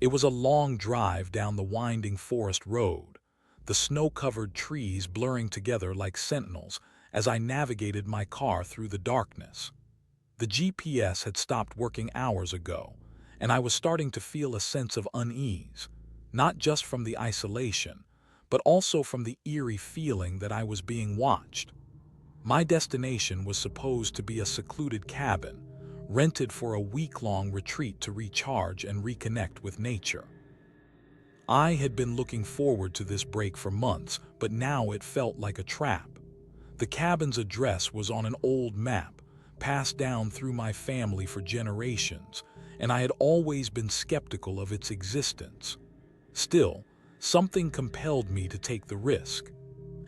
It was a long drive down the winding forest road, the snow-covered trees blurring together like sentinels as I navigated my car through the darkness. The GPS had stopped working hours ago, and I was starting to feel a sense of unease, not just from the isolation, but also from the eerie feeling that I was being watched. My destination was supposed to be a secluded cabin, rented for a week-long retreat to recharge and reconnect with nature. I had been looking forward to this break for months, but now it felt like a trap. The cabin's address was on an old map, passed down through my family for generations, and I had always been skeptical of its existence. Still, something compelled me to take the risk.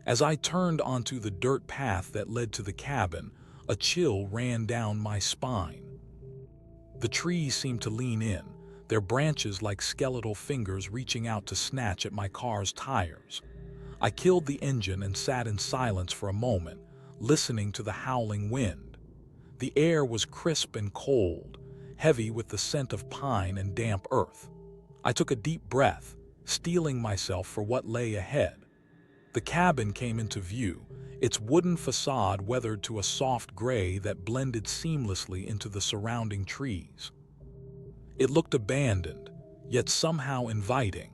As I turned onto the dirt path that led to the cabin, a chill ran down my spine. The trees seemed to lean in, their branches like skeletal fingers reaching out to snatch at my car's tires. I killed the engine and sat in silence for a moment, listening to the howling wind. The air was crisp and cold, heavy with the scent of pine and damp earth. I took a deep breath, steeling myself for what lay ahead. The cabin came into view, its wooden facade weathered to a soft gray that blended seamlessly into the surrounding trees. It looked abandoned, yet somehow inviting.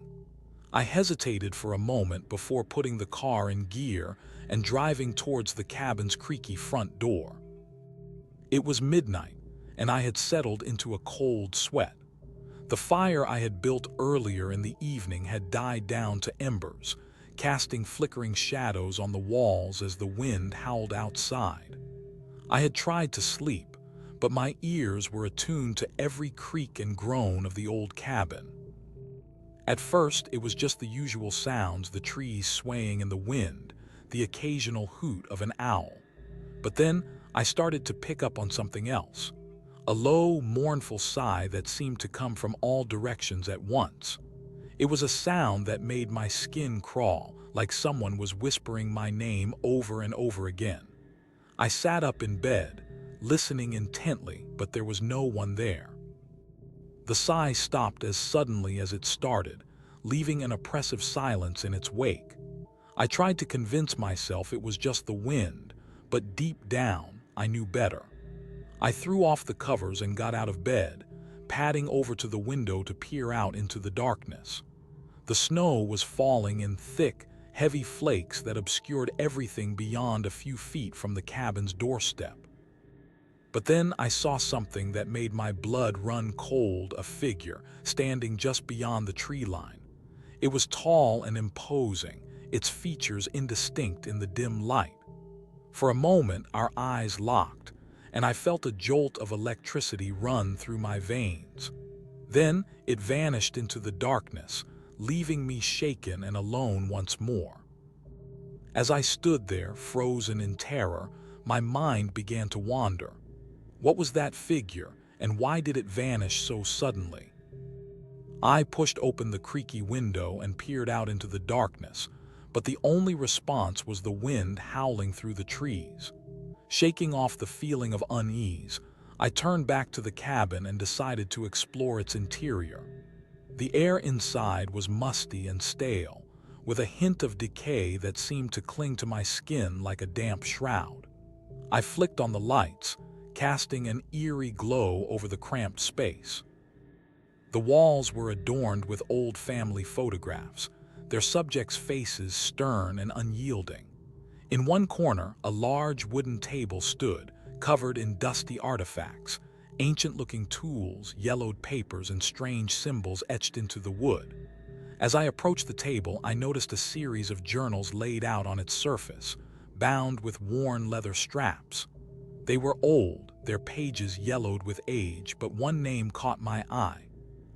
I hesitated for a moment before putting the car in gear and driving towards the cabin's creaky front door. It was midnight, and I had settled into a cold sweat. The fire I had built earlier in the evening had died down to embers, casting flickering shadows on the walls as the wind howled outside. I had tried to sleep, but my ears were attuned to every creak and groan of the old cabin. At first, it was just the usual sounds, the trees swaying in the wind, the occasional hoot of an owl. But then, I started to pick up on something else. A low, mournful sigh that seemed to come from all directions at once. It was a sound that made my skin crawl, like someone was whispering my name over and over again. I sat up in bed, listening intently, but there was no one there. The sigh stopped as suddenly as it started, leaving an oppressive silence in its wake. I tried to convince myself it was just the wind, but deep down, I knew better. I threw off the covers and got out of bed, padding over to the window to peer out into the darkness. The snow was falling in thick, heavy flakes that obscured everything beyond a few feet from the cabin's doorstep. But then I saw something that made my blood run cold, a figure standing just beyond the tree line. It was tall and imposing, its features indistinct in the dim light. For a moment, our eyes locked, and I felt a jolt of electricity run through my veins. Then it vanished into the darkness, leaving me shaken and alone once more. As I stood there, frozen in terror, my mind began to wander. What was that figure, and why did it vanish so suddenly? I pushed open the creaky window and peered out into the darkness, but the only response was the wind howling through the trees. Shaking off the feeling of unease, I turned back to the cabin and decided to explore its interior. The air inside was musty and stale, with a hint of decay that seemed to cling to my skin like a damp shroud. I flicked on the lights, casting an eerie glow over the cramped space. The walls were adorned with old family photographs, their subjects' faces stern and unyielding. In one corner, a large wooden table stood, covered in dusty artifacts, ancient-looking tools, yellowed papers, and strange symbols etched into the wood. As I approached the table, I noticed a series of journals laid out on its surface, bound with worn leather straps. They were old, their pages yellowed with age, but one name caught my eye: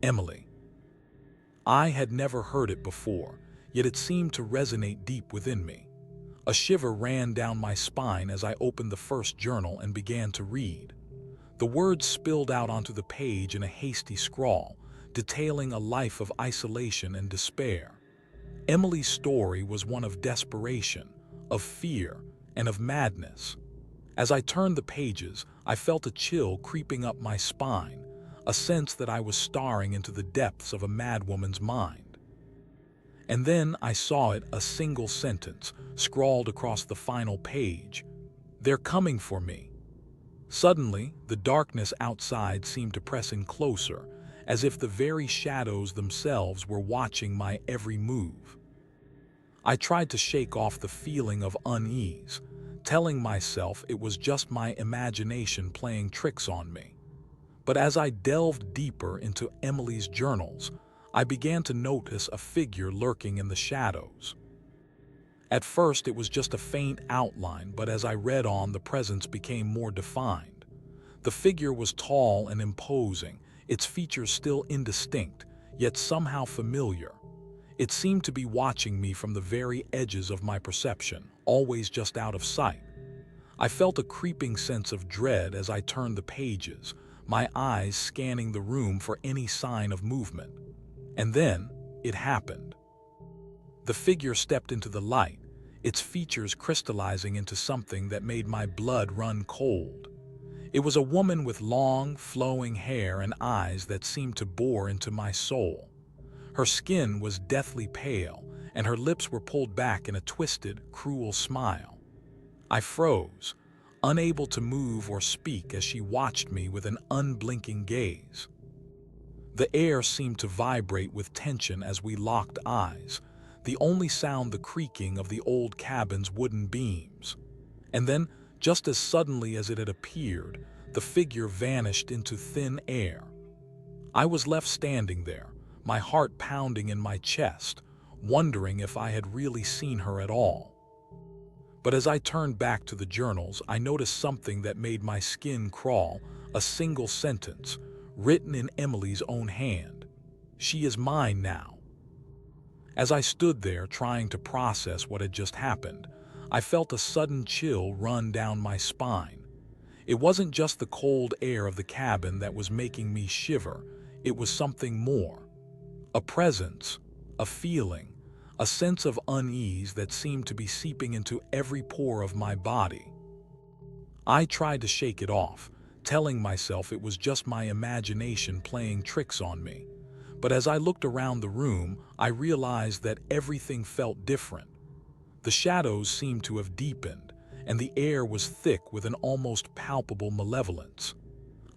Emily. I had never heard it before, yet it seemed to resonate deep within me. A shiver ran down my spine as I opened the first journal and began to read. The words spilled out onto the page in a hasty scrawl, detailing a life of isolation and despair. Emily's story was one of desperation, of fear, and of madness. As I turned the pages, I felt a chill creeping up my spine, a sense that I was staring into the depths of a madwoman's mind. And then I saw it, a single sentence, scrawled across the final page. "They're coming for me." Suddenly, the darkness outside seemed to press in closer, as if the very shadows themselves were watching my every move. I tried to shake off the feeling of unease, telling myself it was just my imagination playing tricks on me. But as I delved deeper into Emily's journals, I began to notice a figure lurking in the shadows. At first, it was just a faint outline, but as I read on, the presence became more defined. The figure was tall and imposing, its features still indistinct, yet somehow familiar. It seemed to be watching me from the very edges of my perception, always just out of sight. I felt a creeping sense of dread as I turned the pages, my eyes scanning the room for any sign of movement. And then, it happened. The figure stepped into the light, its features crystallizing into something that made my blood run cold. It was a woman with long, flowing hair and eyes that seemed to bore into my soul. Her skin was deathly pale, and her lips were pulled back in a twisted, cruel smile. I froze, unable to move or speak as she watched me with an unblinking gaze. The air seemed to vibrate with tension as we locked eyes, the only sound the creaking of the old cabin's wooden beams. And then, just as suddenly as it had appeared, the figure vanished into thin air. I was left standing there, my heart pounding in my chest, wondering if I had really seen her at all. But as I turned back to the journals, I noticed something that made my skin crawl, a single sentence, written in Emily's own hand. "She is mine now." As I stood there trying to process what had just happened, I felt a sudden chill run down my spine. It wasn't just the cold air of the cabin that was making me shiver, it was something more. A presence, a feeling, a sense of unease that seemed to be seeping into every pore of my body. I tried to shake it off, telling myself it was just my imagination playing tricks on me. But as I looked around the room, I realized that everything felt different. The shadows seemed to have deepened, and the air was thick with an almost palpable malevolence.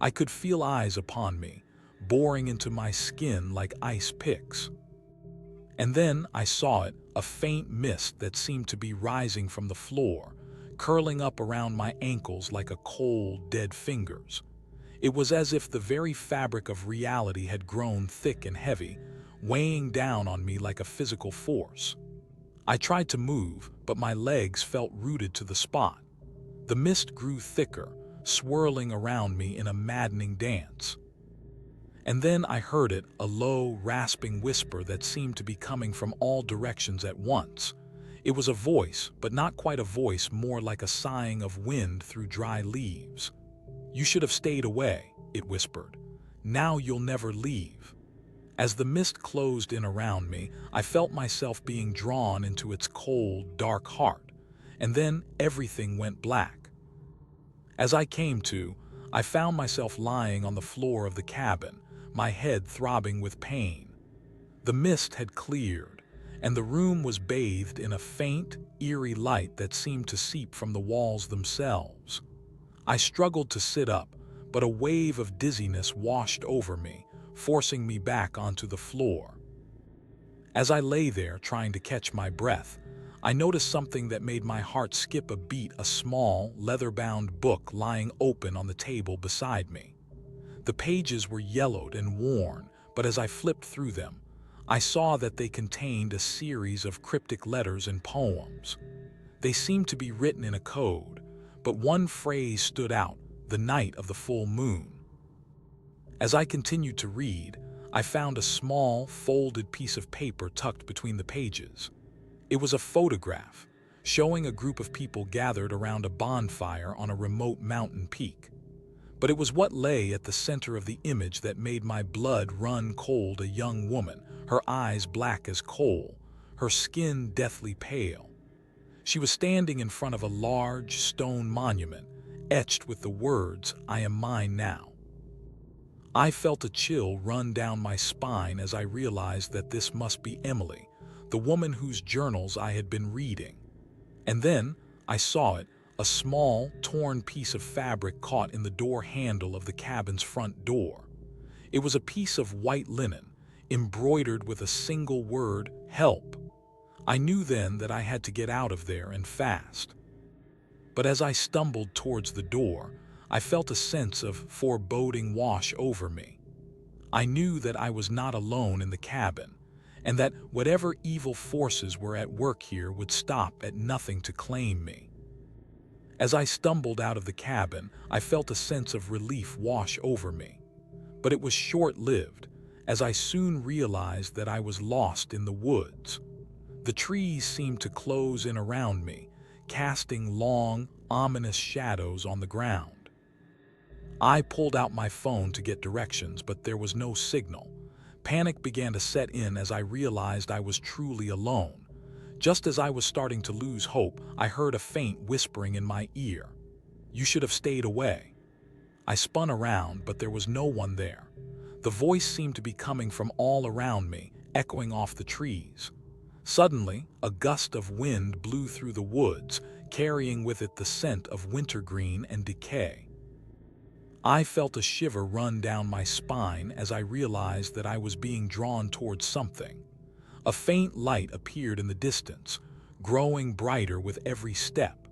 I could feel eyes upon me, boring into my skin like ice picks. And then I saw it, a faint mist that seemed to be rising from the floor, curling up around my ankles like a cold, dead fingers. It was as if the very fabric of reality had grown thick and heavy, weighing down on me like a physical force. I tried to move, but my legs felt rooted to the spot. The mist grew thicker, swirling around me in a maddening dance. And then I heard it, a low, rasping whisper that seemed to be coming from all directions at once. It was a voice, but not quite a voice, more like a sighing of wind through dry leaves. "You should have stayed away," it whispered. "Now you'll never leave." As the mist closed in around me, I felt myself being drawn into its cold, dark heart, and then everything went black. As I came to, I found myself lying on the floor of the cabin, my head throbbing with pain. The mist had cleared, and the room was bathed in a faint, eerie light that seemed to seep from the walls themselves. I struggled to sit up, but a wave of dizziness washed over me, forcing me back onto the floor. As I lay there trying to catch my breath, I noticed something that made my heart skip a beat, a small, leather-bound book lying open on the table beside me. The pages were yellowed and worn, but as I flipped through them, I saw that they contained a series of cryptic letters and poems. They seemed to be written in a code, but one phrase stood out: "the night of the full moon." As I continued to read, I found a small, folded piece of paper tucked between the pages. It was a photograph, showing a group of people gathered around a bonfire on a remote mountain peak. But it was what lay at the center of the image that made my blood run cold: a young woman, her eyes black as coal, her skin deathly pale. She was standing in front of a large stone monument, etched with the words, "I am mine now." I felt a chill run down my spine as I realized that this must be Emily, the woman whose journals I had been reading. And then I saw it, a small, torn piece of fabric caught in the door handle of the cabin's front door. It was a piece of white linen, embroidered with a single word, "Help." I knew then that I had to get out of there and fast. But as I stumbled towards the door, I felt a sense of foreboding wash over me. I knew that I was not alone in the cabin, and that whatever evil forces were at work here would stop at nothing to claim me. As I stumbled out of the cabin, I felt a sense of relief wash over me. But it was short-lived, as I soon realized that I was lost in the woods. The trees seemed to close in around me, casting long, ominous shadows on the ground. I pulled out my phone to get directions, but there was no signal. Panic began to set in as I realized I was truly alone. Just as I was starting to lose hope, I heard a faint whispering in my ear. "You should have stayed away." I spun around, but there was no one there. The voice seemed to be coming from all around me, echoing off the trees. Suddenly, a gust of wind blew through the woods, carrying with it the scent of wintergreen and decay. I felt a shiver run down my spine as I realized that I was being drawn towards something. A faint light appeared in the distance, growing brighter with every step.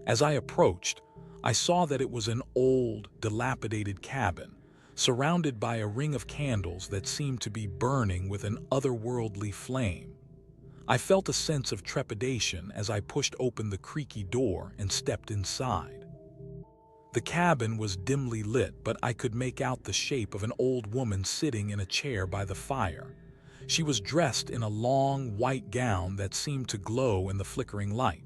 As I approached, I saw that it was an old, dilapidated cabin, surrounded by a ring of candles that seemed to be burning with an otherworldly flame. I felt a sense of trepidation as I pushed open the creaky door and stepped inside. The cabin was dimly lit, but I could make out the shape of an old woman sitting in a chair by the fire. She was dressed in a long, white gown that seemed to glow in the flickering light.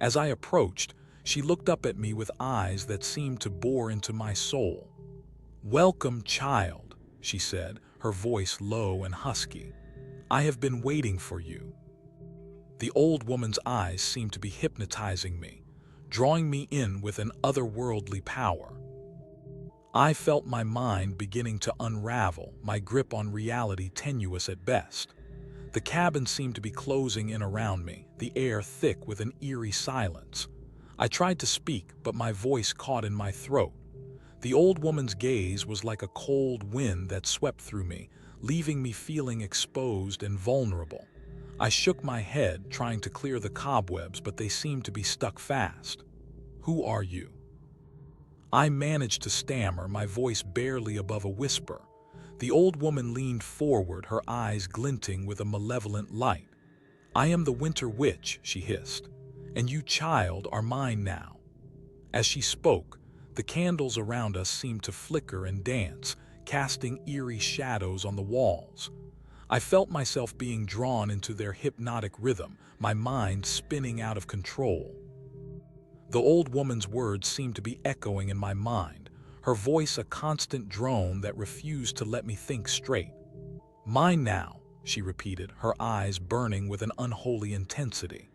As I approached, she looked up at me with eyes that seemed to bore into my soul. "Welcome, child," she said, her voice low and husky. "I have been waiting for you." The old woman's eyes seemed to be hypnotizing me, drawing me in with an otherworldly power. I felt my mind beginning to unravel, my grip on reality tenuous at best. The cabin seemed to be closing in around me, the air thick with an eerie silence. I tried to speak, but my voice caught in my throat. The old woman's gaze was like a cold wind that swept through me, leaving me feeling exposed and vulnerable. I shook my head, trying to clear the cobwebs, but they seemed to be stuck fast. "Who are you?" I managed to stammer, my voice barely above a whisper. The old woman leaned forward, her eyes glinting with a malevolent light. "I am the Winter Witch," she hissed, "and you, child, are mine now." As she spoke, the candles around us seemed to flicker and dance, casting eerie shadows on the walls. I felt myself being drawn into their hypnotic rhythm, my mind spinning out of control. The old woman's words seemed to be echoing in my mind, her voice a constant drone that refused to let me think straight. "Mine now," she repeated, her eyes burning with an unholy intensity.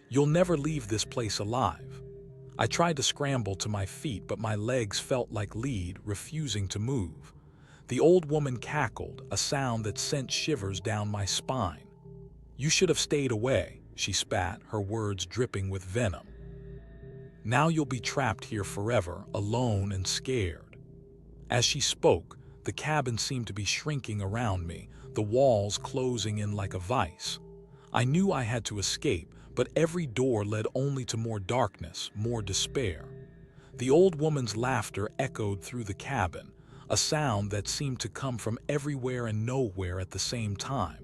"You'll never leave this place alive." I tried to scramble to my feet, but my legs felt like lead, refusing to move. The old woman cackled, a sound that sent shivers down my spine. "You should have stayed away," she spat, her words dripping with venom. "Now you'll be trapped here forever, alone and scared." As she spoke, the cabin seemed to be shrinking around me, the walls closing in like a vice. I knew I had to escape, but every door led only to more darkness, more despair. The old woman's laughter echoed through the cabin, a sound that seemed to come from everywhere and nowhere at the same time.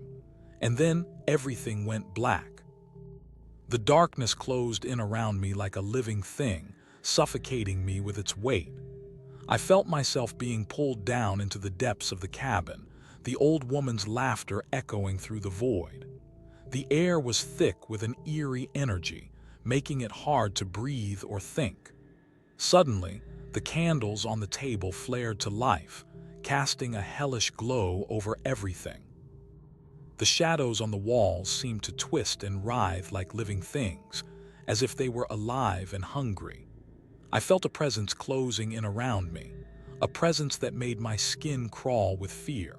And then everything went black. The darkness closed in around me like a living thing, suffocating me with its weight. I felt myself being pulled down into the depths of the cabin, the old woman's laughter echoing through the void. The air was thick with an eerie energy, making it hard to breathe or think. Suddenly, the candles on the table flared to life, casting a hellish glow over everything. The shadows on the walls seemed to twist and writhe like living things, as if they were alive and hungry. I felt a presence closing in around me, a presence that made my skin crawl with fear.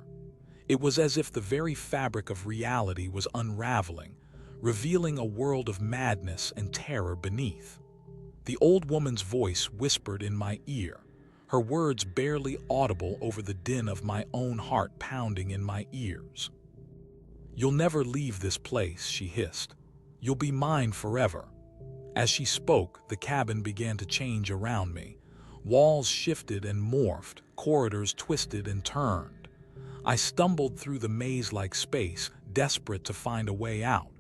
It was as if the very fabric of reality was unraveling, revealing a world of madness and terror beneath. The old woman's voice whispered in my ear, her words barely audible over the din of my own heart pounding in my ears. "You'll never leave this place," she hissed. "You'll be mine forever." As she spoke, the cabin began to change around me. Walls shifted and morphed, corridors twisted and turned. I stumbled through the maze-like space, desperate to find a way out.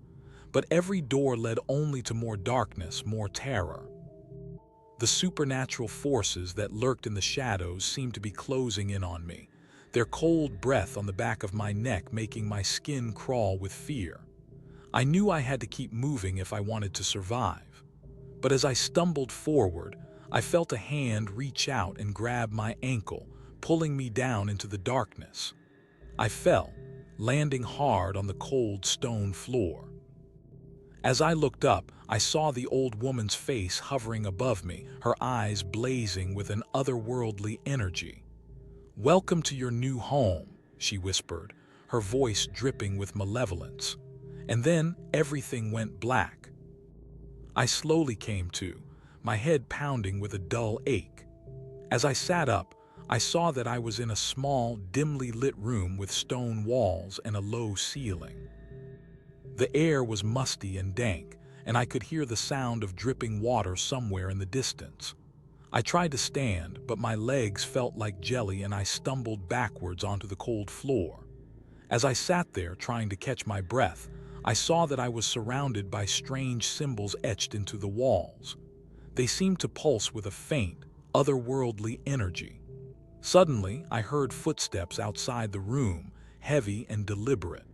But every door led only to more darkness, more terror. The supernatural forces that lurked in the shadows seemed to be closing in on me, their cold breath on the back of my neck making my skin crawl with fear. I knew I had to keep moving if I wanted to survive. But as I stumbled forward, I felt a hand reach out and grab my ankle, pulling me down into the darkness. I fell, landing hard on the cold stone floor. As I looked up, I saw the old woman's face hovering above me, her eyes blazing with an otherworldly energy. "Welcome to your new home," she whispered, her voice dripping with malevolence. And then everything went black. I slowly came to, my head pounding with a dull ache. As I sat up, I saw that I was in a small, dimly lit room with stone walls and a low ceiling. The air was musty and dank, and I could hear the sound of dripping water somewhere in the distance. I tried to stand, but my legs felt like jelly and I stumbled backwards onto the cold floor. As I sat there trying to catch my breath, I saw that I was surrounded by strange symbols etched into the walls. They seemed to pulse with a faint, otherworldly energy. Suddenly, I heard footsteps outside the room, heavy and deliberate.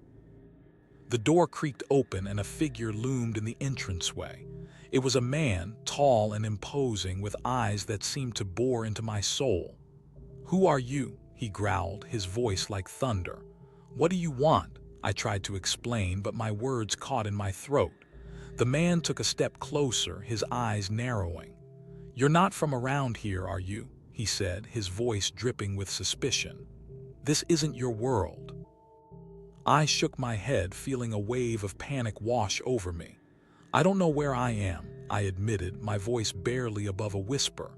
The door creaked open and a figure loomed in the entranceway. It was a man, tall and imposing, with eyes that seemed to bore into my soul. "Who are you?" he growled, his voice like thunder. "What do you want?" I tried to explain, but my words caught in my throat. The man took a step closer, his eyes narrowing. "You're not from around here, are you?" he said, his voice dripping with suspicion. "This isn't your world." I shook my head, feeling a wave of panic wash over me. "I don't know where I am," I admitted, my voice barely above a whisper.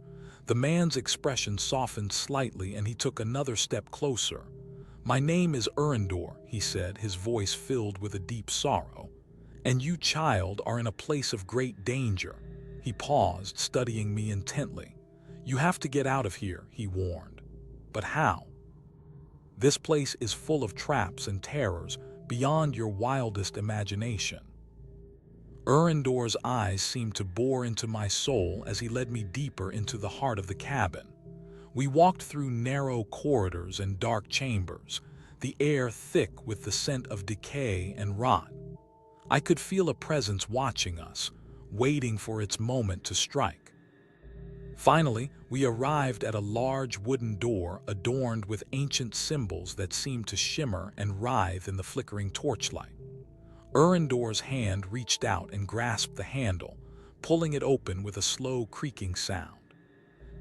The man's expression softened slightly and he took another step closer. "My name is Urindor," he said, his voice filled with a deep sorrow. "And you, child, are in a place of great danger." He paused, studying me intently. "You have to get out of here," he warned. "But how?" "This place is full of traps and terrors beyond your wildest imagination." Urindor's eyes seemed to bore into my soul as he led me deeper into the heart of the cabin. We walked through narrow corridors and dark chambers, the air thick with the scent of decay and rot. I could feel a presence watching us, waiting for its moment to strike. Finally, we arrived at a large wooden door adorned with ancient symbols that seemed to shimmer and writhe in the flickering torchlight. Urindor's hand reached out and grasped the handle, pulling it open with a slow creaking sound.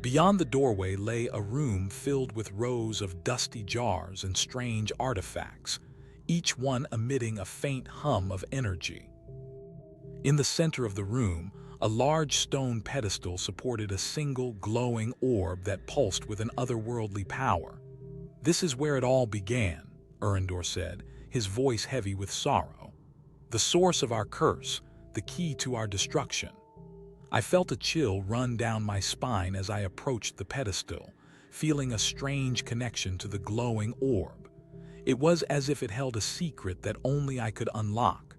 Beyond the doorway lay a room filled with rows of dusty jars and strange artifacts, each one emitting a faint hum of energy. In the center of the room, a large stone pedestal supported a single glowing orb that pulsed with an otherworldly power. "This is where it all began," Urindor said, his voice heavy with sorrow. "The source of our curse, the key to our destruction." I felt a chill run down my spine as I approached the pedestal, feeling a strange connection to the glowing orb. It was as if it held a secret that only I could unlock.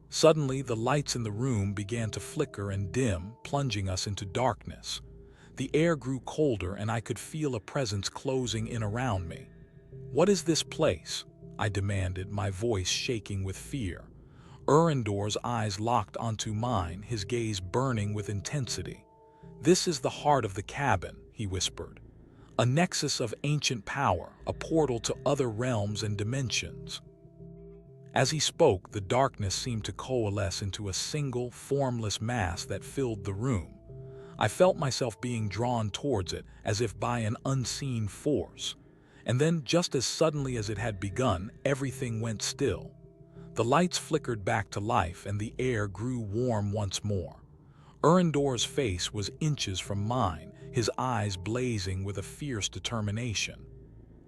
Suddenly, the lights in the room began to flicker and dim, plunging us into darkness. The air grew colder and I could feel a presence closing in around me. "What is this place?" I demanded, my voice shaking with fear. Urindor's eyes locked onto mine, his gaze burning with intensity. "This is the heart of the cabin," he whispered. "A nexus of ancient power, a portal to other realms and dimensions." As he spoke, the darkness seemed to coalesce into a single, formless mass that filled the room. I felt myself being drawn towards it as if by an unseen force. And then, just as suddenly as it had begun, everything went still. The lights flickered back to life and the air grew warm once more. Urindor's face was inches from mine, his eyes blazing with a fierce determination.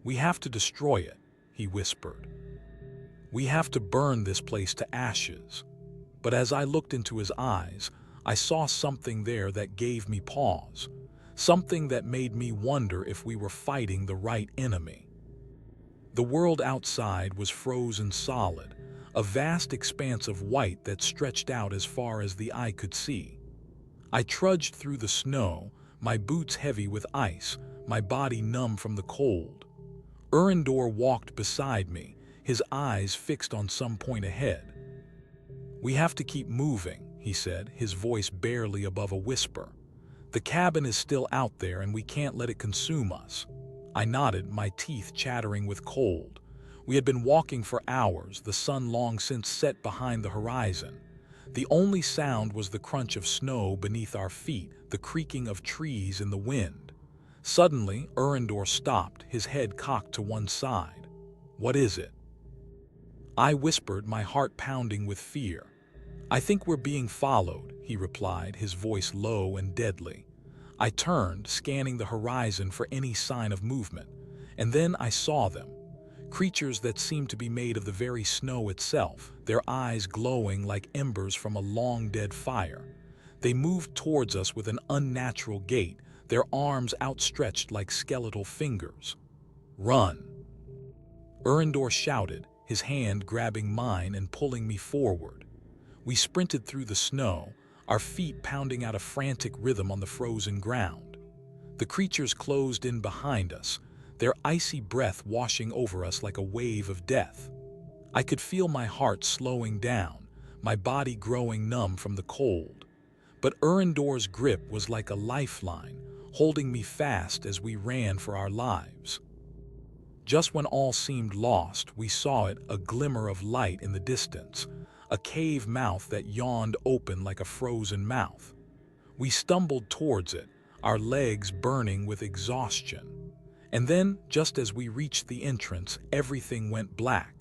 "We have to destroy it," he whispered. "We have to burn this place to ashes." But as I looked into his eyes, I saw something there that gave me pause, something that made me wonder if we were fighting the right enemy. The world outside was frozen solid, a vast expanse of white that stretched out as far as the eye could see. I trudged through the snow, my boots heavy with ice, my body numb from the cold. Urindor walked beside me, his eyes fixed on some point ahead. "We have to keep moving," he said, his voice barely above a whisper. "The cabin is still out there and we can't let it consume us." I nodded, my teeth chattering with cold. We had been walking for hours, the sun long since set behind the horizon. The only sound was the crunch of snow beneath our feet, the creaking of trees in the wind. Suddenly, Urindor stopped, his head cocked to one side. "What is it?" I whispered, my heart pounding with fear. "I think we're being followed," he replied, his voice low and deadly. I turned, scanning the horizon for any sign of movement, and then I saw them. Creatures that seemed to be made of the very snow itself, their eyes glowing like embers from a long-dead fire. They moved towards us with an unnatural gait, their arms outstretched like skeletal fingers. "Run!" Urindor shouted, his hand grabbing mine and pulling me forward. We sprinted through the snow, our feet pounding out a frantic rhythm on the frozen ground. The creatures closed in behind us, their icy breath washing over us like a wave of death. I could feel my heart slowing down, my body growing numb from the cold. But Urindor's grip was like a lifeline, holding me fast as we ran for our lives. Just when all seemed lost, we saw it, a glimmer of light in the distance, a cave mouth that yawned open like a frozen mouth. We stumbled towards it, our legs burning with exhaustion. And then, just as we reached the entrance, everything went black.